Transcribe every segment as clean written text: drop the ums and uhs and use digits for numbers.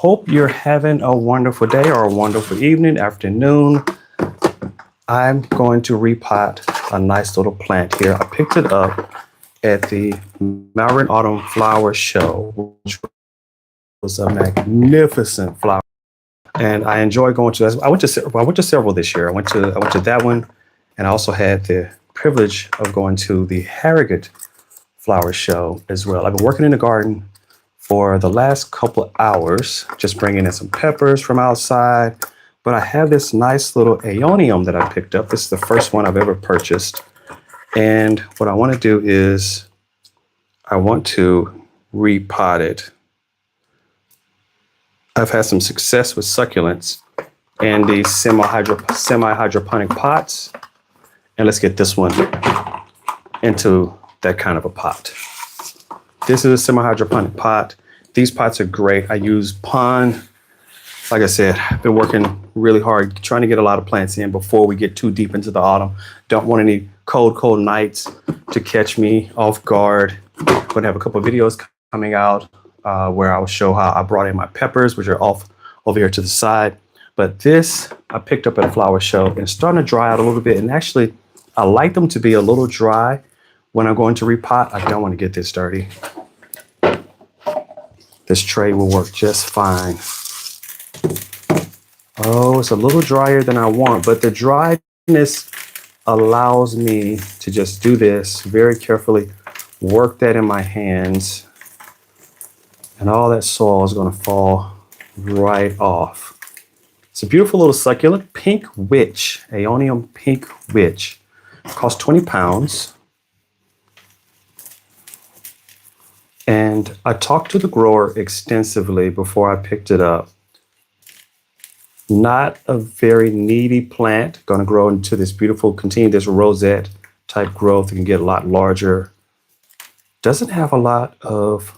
hope you're having a wonderful day or a wonderful evening, afternoon. I'm going to repot a nice little plant here. I picked it up at the Malvern Autumn Flower Show, which was a magnificent flower. And I enjoy going to. I went to several this year. I went to that one, and I also had the privilege of going to the Harrogate Flower Show as well. I've been working in the garden for the last couple of hours, just bringing in some peppers from outside. But I have this nice little Aeonium that I picked up. This is the first one I've ever purchased. And what I want to do is I want to repot it. I've had some success with succulents and these semi-hydroponic pots. And let's get this one into that kind of a pot. This is a semi-hydroponic pot. These pots are great. I use pond. Like I said, I've been working really hard trying to get a lot of plants in before we get too deep into the autumn. Don't want any cold nights to catch me off guard. I'm going to have a couple of videos coming out where I will show how I brought in my peppers, which are off over here to the side. But this I picked up at a flower show, and it's starting to dry out a little bit. And actually, I like them to be a little dry when I'm going to repot. I don't want to get this dirty. This tray will work just fine. Oh, it's a little drier than I want, but the dryness allows me to just do this very carefully, work that in my hands, and all that soil is going to fall right off. It's a beautiful little succulent, Pink Witch, Aeonium Pink Witch. It costs 20 pounds. And I talked to the grower extensively before I picked it up. Not a very needy plant, going to grow into this beautiful, continue this rosette type growth. It can get a lot larger. Doesn't have a lot of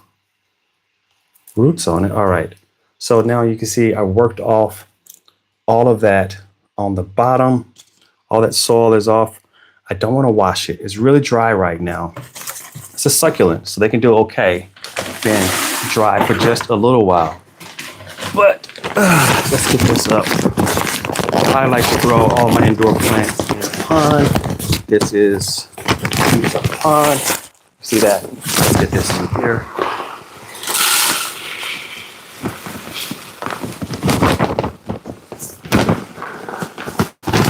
roots on it. All right. So now you can see I worked off all of that on the bottom. All that soil is off. I don't want to wash it. It's really dry right now. It's a succulent, so they can do okay being dry for just a little while. But let's get this up. I like to grow all my indoor plants in a pond. This is a pond. See that? Let's get this in here.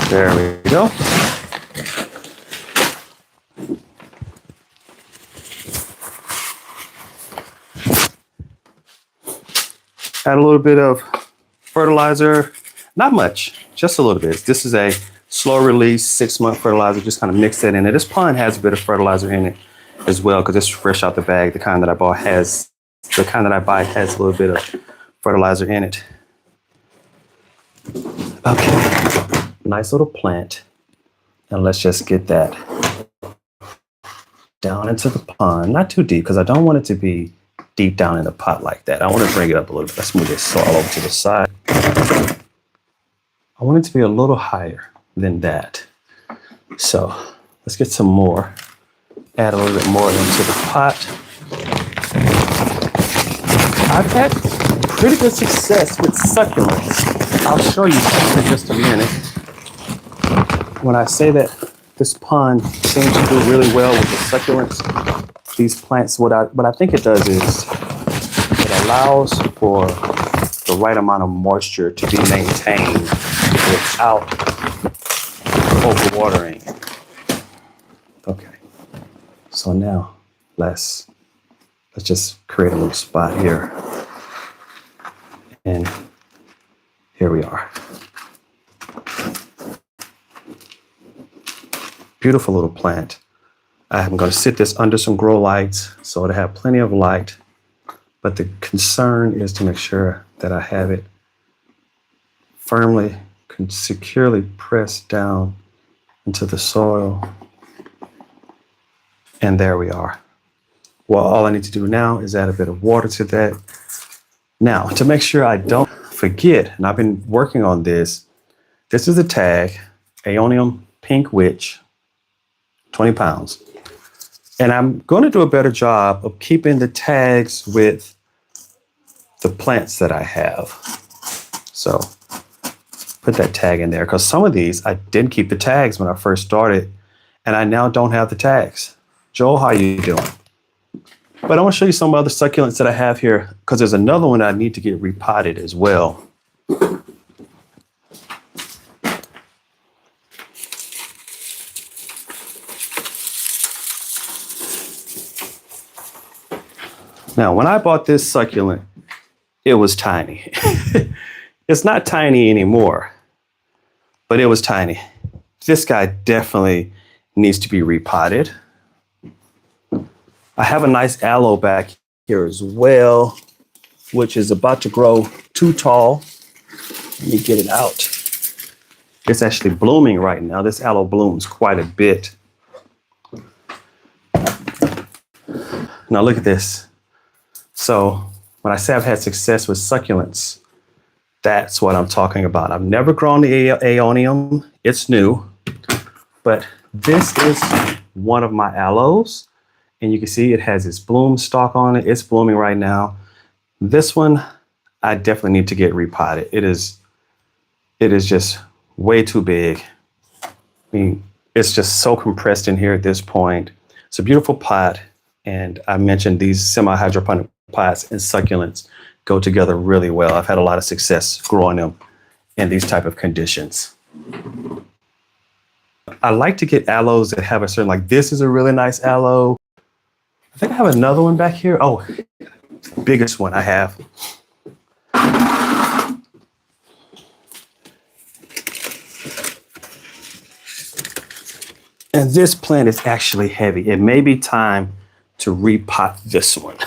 There we go. Add a little bit of fertilizer, not much, just a little bit. This is a slow release 6-month fertilizer, just kind of mix that in there. This pond has a bit of fertilizer in it as well, because it's fresh out the bag. The kind that I buy has a little bit of fertilizer in it. Okay, nice little plant. And let's just get that down into the pond, not too deep, because I don't want it to be deep down in the pot like that. I want to bring it up a little bit. Let's move this soil over to the side. I want it to be a little higher than that. So let's get some more. Add a little bit more into the pot. I've had pretty good success with succulents. I'll show you in just a minute. When I say that this pond seems to do really well with the succulents, these plants, what I think it does is it allows for the right amount of moisture to be maintained without overwatering. Okay, so now let's just create a little spot here, and here we are. Beautiful little plant. I'm going to sit this under some grow lights so it'll have plenty of light. But the concern is to make sure that I have it firmly, securely pressed down into the soil. And there we are. Well, all I need to do now is add a bit of water to that. Now, to make sure I don't forget, and I've been working on this, this is the tag, Aeonium Pink Witch, 20 pounds. And I'm going to do a better job of keeping the tags with the plants that I have. So put that tag in there because some of these I didn't keep the tags when I first started, and I now don't have the tags. Joel, how you doing? But I want to show you some other succulents that I have here because there's another one I need to get repotted as well. Now, when I bought this succulent, it was tiny. It's not tiny anymore, but it was tiny. This guy definitely needs to be repotted. I have a nice aloe back here as well, which is about to grow too tall. Let me get it out. It's actually blooming right now. This aloe blooms quite a bit. Now look at this. So when I say I've had success with succulents, that's what I'm talking about. I've never grown the Aeonium. It's new, but this is one of my aloes. And you can see it has its bloom stalk on it. It's blooming right now. This one, I definitely need to get repotted. It is just way too big. I mean, it's just so compressed in here at this point. It's a beautiful pot. And I mentioned these semi-hydroponic pots and succulents go together really well. I've had a lot of success growing them in these type of conditions. I like to get aloes that have a certain, like this is a really nice aloe. I think I have another one back here. Oh, biggest one I have. And this plant is actually heavy. It may be time to repot this one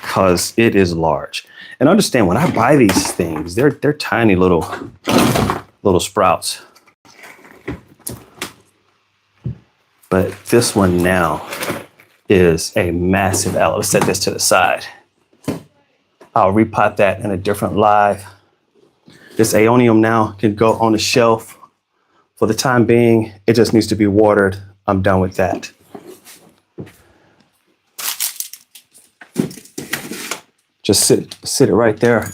because it is large. And understand when I buy these things, they're tiny little sprouts. But this one now is a massive aloe. Let's set this to the side. I'll repot that in a different live. This Aeonium now can go on the shelf. For the time being, it just needs to be watered. I'm done with that. Just sit it right there.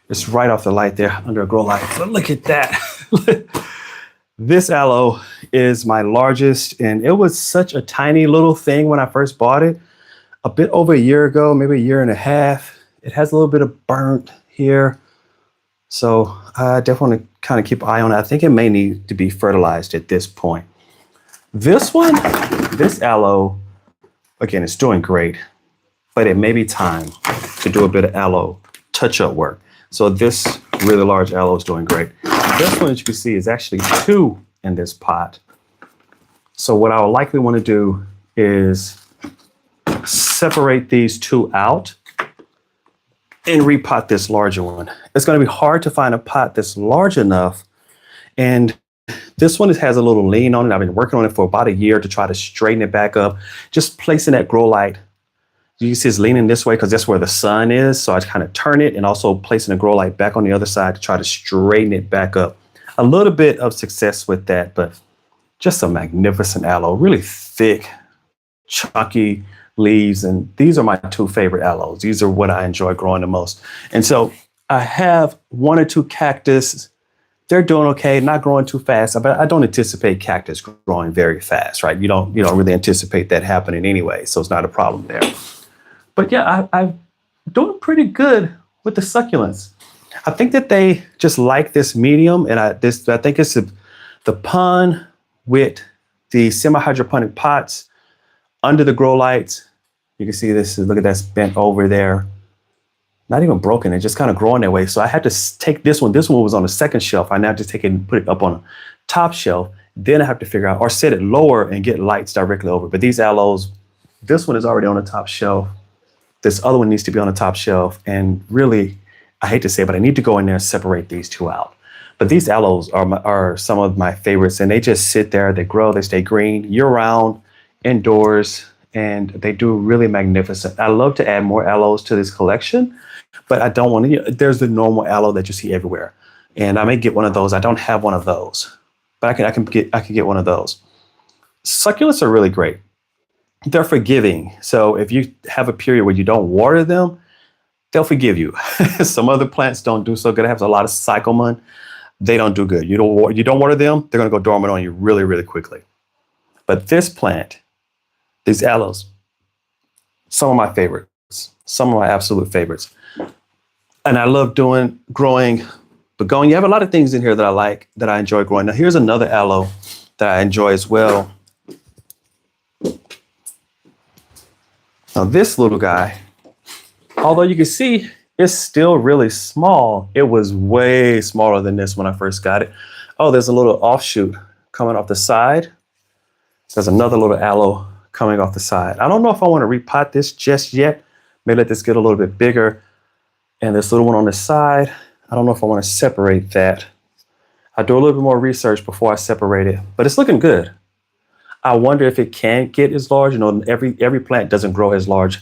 It's right off the light there under a grow light. But look at that. This aloe is my largest, and it was such a tiny little thing when I first bought it. A bit over a year ago, maybe a year and a half. It has a little bit of burnt here. So I definitely want to kind of keep an eye on it. I think it may need to be fertilized at this point. This one, this aloe, again, it's doing great, but it may be time to do a bit of aloe touch-up work. So this really large aloe is doing great. This one, as you can see, is actually 2 in this pot. So what I would likely want to do is separate these 2 out and repot this larger one. It's going to be hard to find a pot that's large enough. And this one has a little lean on it. I've been working on it for about a year to try to straighten it back up. Just placing that grow light. You can see it's leaning this way because that's where the sun is. So I kind of turn it and also placing the grow light back on the other side to try to straighten it back up. A little bit of success with that, but just a magnificent aloe, really thick, chunky leaves. And these are my 2 favorite aloes. These are what I enjoy growing the most. And so I have 1 or 2 cactus. They're doing okay, not growing too fast, but I don't anticipate cactus growing very fast, right? You don't really anticipate that happening anyway. So it's not a problem there. But yeah, I'm doing pretty good with the succulents. I think that they just like this medium, and I think it's the pun with the semi-hydroponic pots under the grow lights. You can see this. Look at that's bent over there. Not even broken. It's just kind of growing that way. So I had to take this one. This one was on the second shelf. I now just take it and put it up on a top shelf. Then I have to figure out or set it lower and get lights directly over. But these aloes, this one is already on the top shelf. This other one needs to be on the top shelf. And really, I hate to say it, but I need to go in there and separate these 2 out. But these aloes are some of my favorites, and they just sit there. They grow, they stay green year-round, indoors, and they do really magnificent. I love to add more aloes to this collection, but I don't want to. There's the normal aloe that you see everywhere, and I may get one of those. I don't have one of those, but I can get one of those. Succulents are really great. They're forgiving. So if you have a period where you don't water them, they'll forgive you. Some other plants don't do so good. It has a lot of cyclamen. They don't do good. You don't water them, they're going to go dormant on you really, really quickly. But this plant, these aloes, some of my favorites, some of my absolute favorites. And I love growing begonia. You have a lot of things in here that I like, that I enjoy growing. Now here's another aloe that I enjoy as well. Now this little guy, although you can see it's still really small, it was way smaller than this when I first got it. Oh, there's a little offshoot coming off the side. There's another little aloe coming off the side. I don't know if I want to repot this just yet. Maybe let this get a little bit bigger. And this little one on the side, I don't know if I want to separate that. I do a little bit more research before I separate it, but it's looking good. I wonder if it can get as large. You know, every plant doesn't grow as large.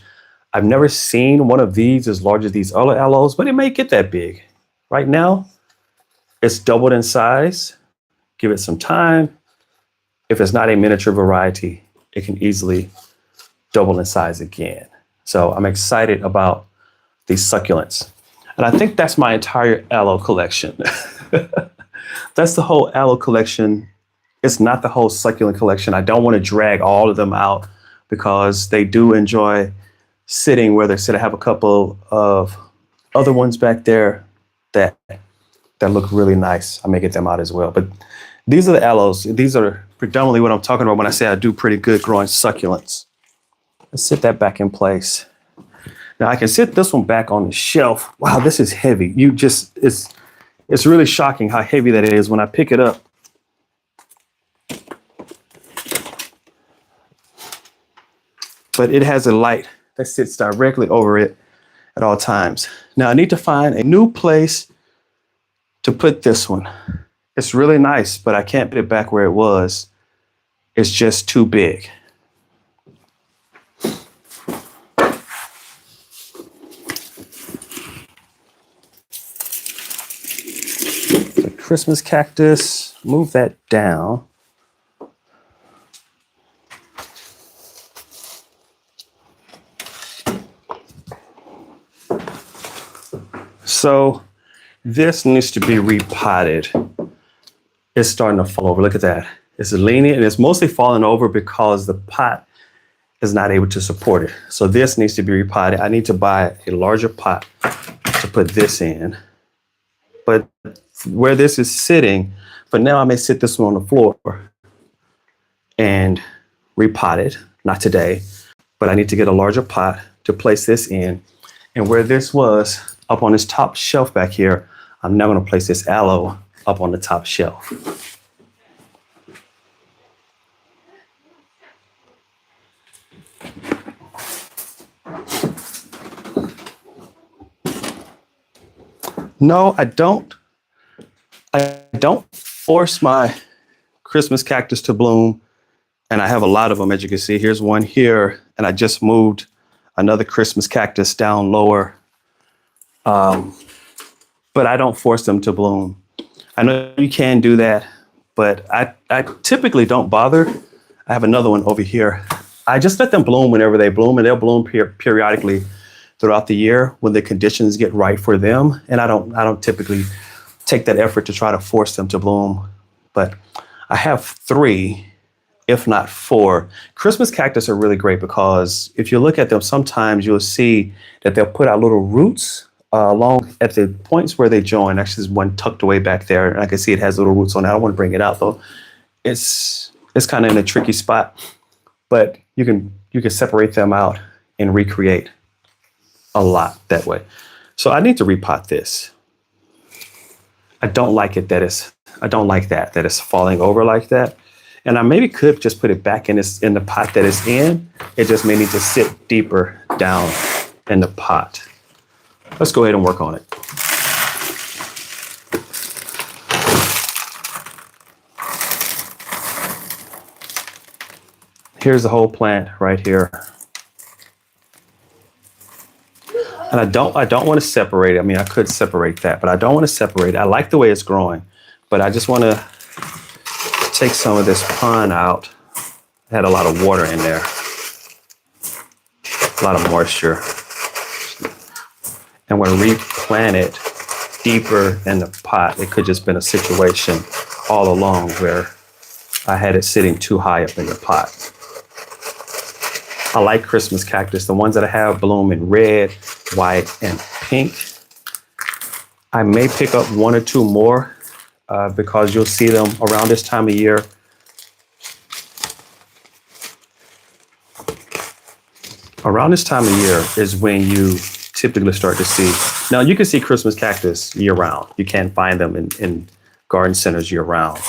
I've never seen one of these as large as these other aloes, but it may get that big. Right now, it's doubled in size. Give it some time. If it's not a miniature variety, it can easily double in size again. So I'm excited about these succulents. And I think that's my entire aloe collection. That's the whole aloe collection. It's not the whole succulent collection. I don't want to drag all of them out because they do enjoy sitting where they sit. I have a couple of other ones back there that look really nice. I may get them out as well. But these are the aloes. These are predominantly what I'm talking about when I say I do pretty good growing succulents. Let's sit that back in place. Now I can sit this one back on the shelf. Wow, this is heavy. It's really shocking how heavy that is when I pick it up. But it has a light that sits directly over it at all times. Now I need to find a new place to put this one. It's really nice, but I can't put it back where it was. It's just too big. The Christmas cactus, move that down. So this needs to be repotted. It's starting to fall over. Look at that. It's leaning and it's mostly falling over because the pot is not able to support it. So this needs to be repotted. I need to buy a larger pot to put this in. But where this is sitting, for now I may sit this one on the floor and repot it. Not today, but I need to get a larger pot to place this in. And where this was up on this top shelf back here, I'm now going to place this aloe up on the top shelf. No, I don't force my Christmas cactus to bloom. And I have a lot of them, as you can see. Here's one here, and I just moved another Christmas cactus down lower. But I don't force them to bloom. I know you can do that, but I typically don't bother. I have another one over here. I just let them bloom whenever they bloom, and they'll bloom periodically throughout the year when the conditions get right for them. And I don't typically take that effort to try to force them to bloom. But I have 3, if not 4. Christmas cactus are really great because if you look at them, sometimes you'll see that they'll put out little roots along at the points where they join. Actually, there's one tucked away back there, and I can see it has little roots on it. I don't want to bring it out though. It's kind of in a tricky spot, but you can separate them out and recreate a lot that way. So I need to repot this. I don't like it that it's falling over like that. And I maybe could just put it back in the pot that it's in. It just may need to sit deeper down in the pot. Let's go ahead and work on it. Here's the whole plant right here. And I don't want to separate it. I mean, I could separate that, but I don't want to separate it. I like the way it's growing, but I just want to take some of this pond out. It had a lot of water in there, a lot of moisture. I'm going to replant it deeper in the pot. It could just been a situation all along where I had it sitting too high up in the pot. I like Christmas cactus. The ones that I have bloom in red, white, and pink. I may pick up one or two more because you'll see them around this time of year. Around this time of year is when you typically start to see. Now, you can see Christmas cactus year round. You can't find them in garden centers year round.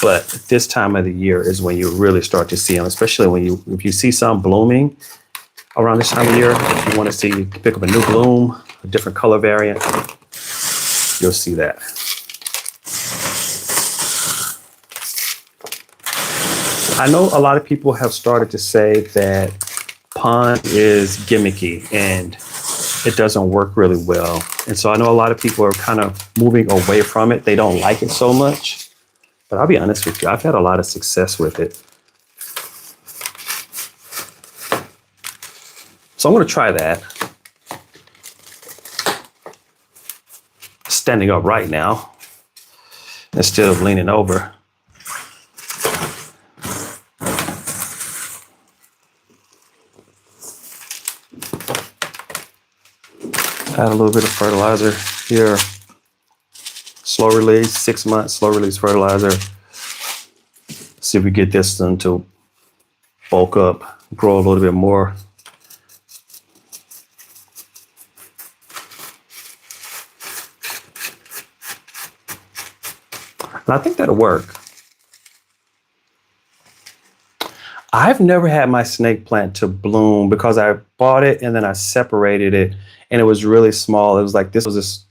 But this time of the year is when you really start to see them, especially if you see some blooming around this time of year. If you want to see, you pick up a new bloom, a different color variant, you'll see that. I know a lot of people have started to say that pond is gimmicky and it doesn't work really well. And so I know a lot of people are kind of moving away from it. They don't like it so much. But I'll be honest with you, I've had a lot of success with it. So I'm going to try that. Standing up right now instead of leaning over. Add a little bit of fertilizer here. Slow release, 6 months, slow release fertilizer. See if we get this one to bulk up, grow a little bit more. And I think that'll work. I've never had my snake plant to bloom because I bought it and then I separated it and it was really small. It was like, this was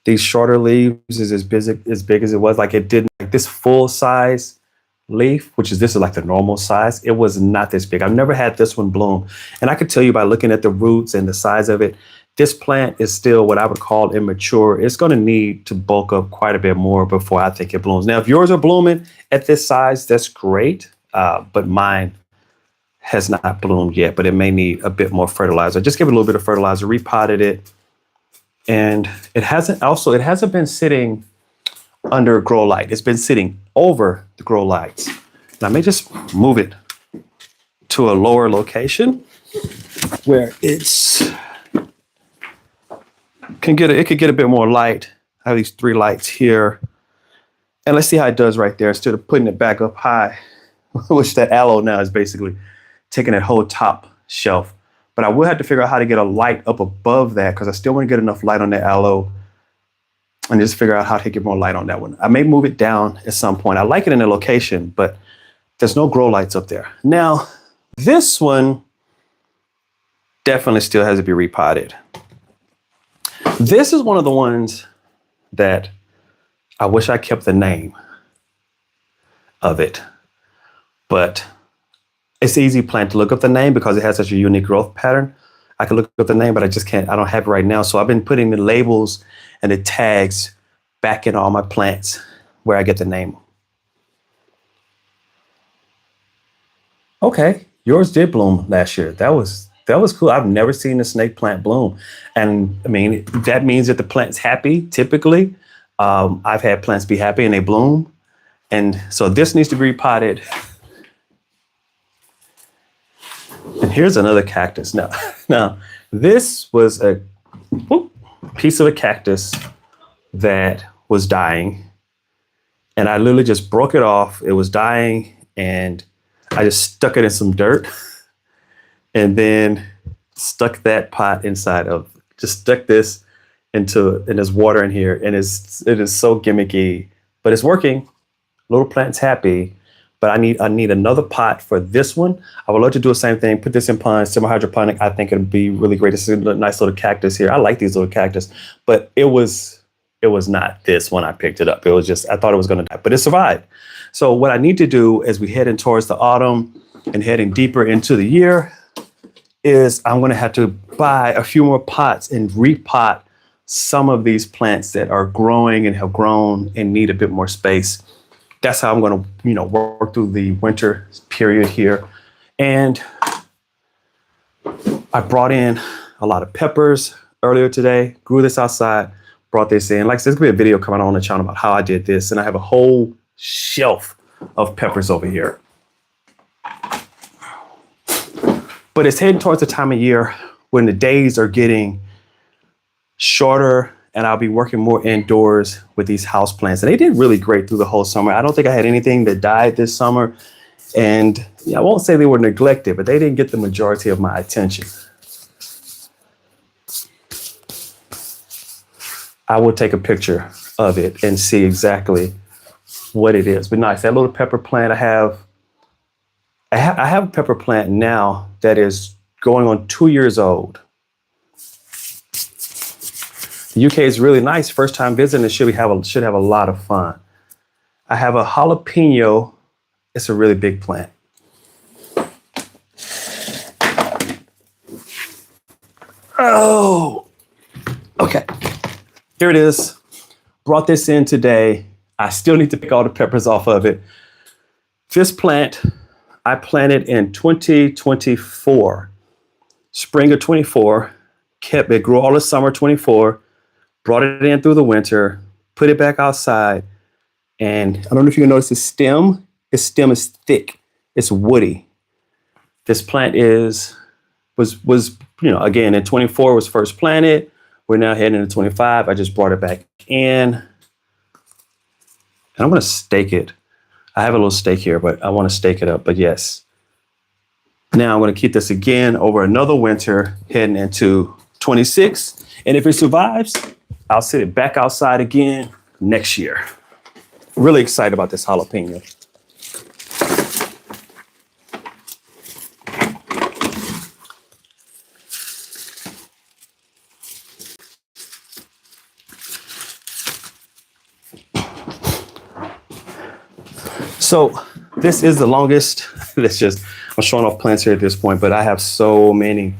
these shorter leaves is as big as it was. Like it didn't, like this full size leaf, this is like the normal size. It was not this big. I've never had this one bloom. And I could tell you by looking at the roots and the size of it, this plant is still what I would call immature. It's going to need to bulk up quite a bit more before I think it blooms. Now, if yours are blooming at this size, that's great. But mine has not bloomed yet, but it may need a bit more fertilizer. Just give it a little bit of fertilizer, repotted it. And it hasn't been sitting under grow light. It's been sitting over the grow lights. And I may just move it to a lower location where it could get a bit more light. I have these 3 lights here. And let's see how it does right there instead of putting it back up high, which that aloe now is basically taking that whole top shelf. But I will have to figure out how to get a light up above that because I still want to get enough light on that aloe and just figure out how to get more light on that one. I may move it down at some point. I like it in the location, but there's no grow lights up there. Now, this one definitely still has to be repotted. This is one of the ones that I wish I kept the name of it, but it's an easy plant to look up the name because it has such a unique growth pattern. I can look up the name, but I just can't. I don't have it right now. So I've been putting the labels and the tags back in all my plants where I get the name. Okay, yours did bloom last year. That was cool. I've never seen a snake plant bloom. And I mean, that means that the plant's happy, typically. I've had plants be happy and they bloom. And so this needs to be repotted. And here's another cactus. Now this was a piece of a cactus that was dying. And I literally just broke it off. It was dying and I just stuck it in some dirt and then stuck that pot inside of, just stuck this and there's water in here. And it is so gimmicky, but it's working. Little plant's happy. But I need another pot for this one. I would love to do the same thing, put this in pond, semi-hydroponic. I think it'd be really great. This is a nice little cactus here. I like these little cactus, but it was not this when I picked it up. It was just, I thought it was gonna die, but it survived. So what I need to do as we head in towards the autumn and heading deeper into the year is I'm gonna have to buy a few more pots and repot some of these plants that are growing and have grown and need a bit more space. That's how I'm going to, work through the winter period here. And I brought in a lot of peppers. earlier today, grew this outside, brought this in. Like I said, there's gonna be a video coming on the channel about how I did this. And I have a whole shelf of peppers over here. But it's heading towards the time of year when the days are getting shorter and I'll be working more indoors with these house plants. And they did really great through the whole summer. I don't think I had anything that died this summer. And I won't say they were neglected, but they didn't get the majority of my attention. I will take a picture of it and see exactly what it is. But nice, that little pepper plant I have a pepper plant now that is going on 2 years old. The UK is really nice. First time visiting, should have a lot of fun. I have a jalapeno. It's a really big plant. Oh, okay. Here it is. Brought this in today. I still need to pick all the peppers off of it. This plant, I planted in 2024, spring of 24, kept it, grew all the summer 24, brought it in through the winter, put it back outside. And I don't know if you can notice its stem is thick. It's woody. This plant was again, in 24 was first planted. We're now heading into 25. I just brought it back in. And I'm going to stake it. I have a little stake here, but I want to stake it up. But yes. Now I'm going to keep this again over another winter heading into 26. And if it survives, I'll sit it back outside again next year. Really excited about this jalapeno. So this is the longest. I'm showing off plants here at this point, but I have so many.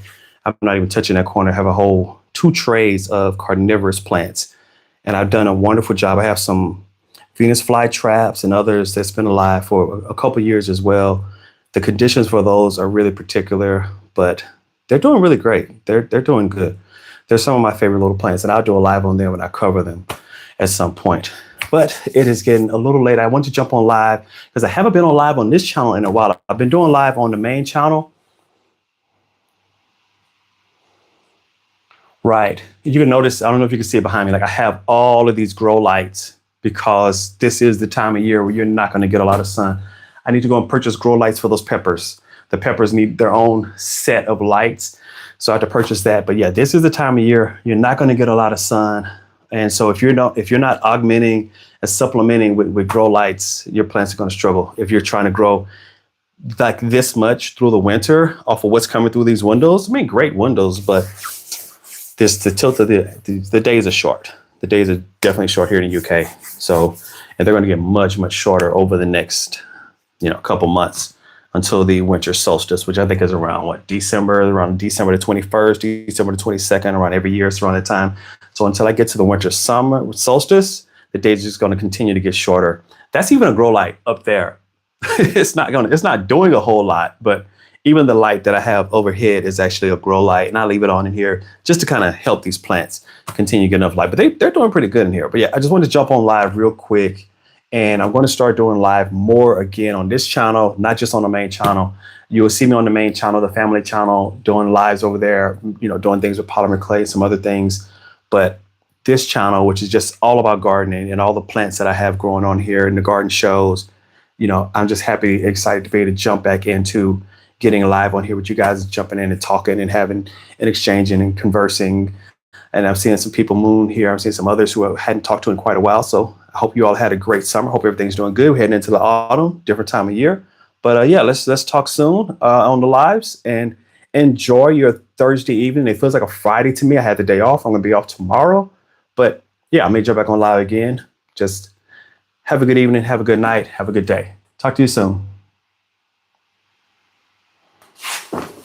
I'm not even touching that corner. I have a whole 2 trays of carnivorous plants, and I've done a wonderful job. I have some Venus flytraps and others that's been alive for a couple years as well. The conditions for those are really particular, but they're doing really great. They're doing good. They're some of my favorite little plants, and I'll do a live on them when I cover them at some point. But it is getting a little late. I want to jump on live because I haven't been on live on this channel in a while. I've been doing live on the main channel. Right. You can notice, I don't know if you can see it behind me, like I have all of these grow lights because this is the time of year where you're not going to get a lot of sun. I need to go and purchase grow lights for those peppers. The peppers need their own set of lights. So I have to purchase that. But yeah, this is the time of year you're not going to get a lot of sun. And so if you're not augmenting and supplementing with grow lights, your plants are going to struggle. If you're trying to grow like this much through the winter off of what's coming through these windows, I mean, great windows, but the tilt of the days are short. The days are definitely short here in the UK. So, and they're going to get much, much shorter over the next, couple months until the winter solstice, which I think is around December the 21st, December the 22nd, around every year. It's around that time. So until I get to the winter summer solstice, the days are just going to continue to get shorter. That's even a grow light up there. It's not doing a whole lot, but even the light that I have overhead is actually a grow light, and I leave it on in here just to kind of help these plants continue to get enough light. But they're doing pretty good in here. But yeah, I just wanted to jump on live real quick, and I'm going to start doing live more again on this channel, not just on the main channel. You will see me on the main channel, the family channel, doing lives over there, doing things with polymer clay, some other things. But this channel, which is just all about gardening and all the plants that I have growing on here in the garden shows, I'm just happy, excited to be able to jump back into getting live on here with you guys, jumping in and talking and having and exchanging and conversing. And I'm seeing some people moon here. I'm seeing some others who I hadn't talked to in quite a while. So I hope you all had a great summer. Hope everything's doing good. We're heading into the autumn, different time of year. But yeah, let's talk soon on the lives, and enjoy your Thursday evening. It feels like a Friday to me. I had the day off. I'm going to be off tomorrow. But yeah, I may jump back on live again. Just have a good evening. Have a good night. Have a good day. Talk to you soon.